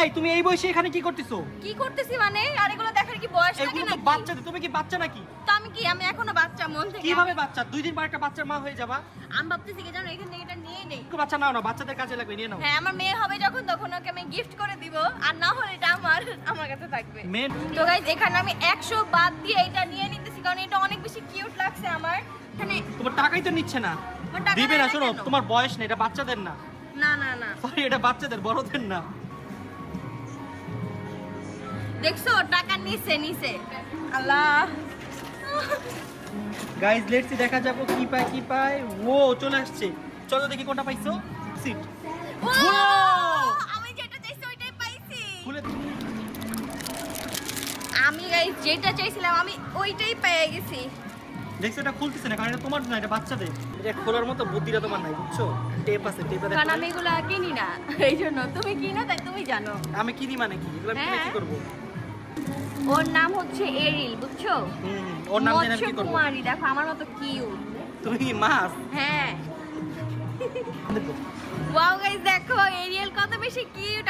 এই তুমি এই বয়সে এখানে কি করতেছো? কি করতেছি মানে? আর এগুলো দেখার কি বয়স লাগে এগুলো তো নাকি? বাচ্চাদের, তুমি কি বাচ্চা নাকি? তো আমি এখনো বাচ্চা মন থেকে। কিভাবে বাচ্চা? 2 দিন পর একটা বাচ্চার মা হয়ে যাবা। আমি ভাবতেছি কি জানো, এখান থেকে এটা নিয়ে নেই। একটু বাচ্চা নাও না, বাচ্চাদের কাজে লাগবে, নিয়ে নাও। হ্যাঁ, আমার মেয়ে হবে যখন তখন ওকে আমি গিফট করে দিব, আর না হলে এটা আমার কাছে থাকবে। মেন তো গাইস এখানে আমি 100 বাদ দিয়ে এটা নিয়ে নিতেছি, কারণ এটা অনেক বেশি কিউট লাগছে আমার। এখানে তোমার টাকাই তো নিচ্ছে না। আমার টাকা দিবে না, নেয় শোনো কেন? তোমার বয়স নেই, এটা বাচ্চাদের না। না না না, সরি, এটা বাচ্চাদের, বড়দের না। দেখছো টাকা নিছে। আল্লাহ, গাইস লেটস সি, দেখা যাবো কি পায়। ও চলে আসছে, চলো দেখি কোনটা পাইছো। সিট ও, আমি যেটা চাইছি ওইটাই পাইছি। খুলে আমি গাইস যেটা চাইছিলাম আমি ওইটাই পেয়ে গেছি। দেখছো, এটা খুলতেছে না, কারণ এটা তোমার না, এটা বাচ্চাদের। এটা খোলার মতো বুদ্ধিটা তোমার নাই, বুঝছো? টেপ আছে, টেপে দেখো। কারণ আমি এগুলো কিনি না, এই জন্য। তুমি কিনো তাই তুমি জানো। আমি কিনি মানে কি, এগুলো আমি কিনে কি হ্যাঁ। করব? ওর নাম হচ্ছে এরিল, বুঝছো? ওর নাম জেনে আমি কি করব? মৎস্যকুমারী, দেখো আমার মতো কিউট। তুমি কি মাছ? হ্যাঁ। ওয়াও গাইস, দেখো এরিয়েল কত বেশি কিউট।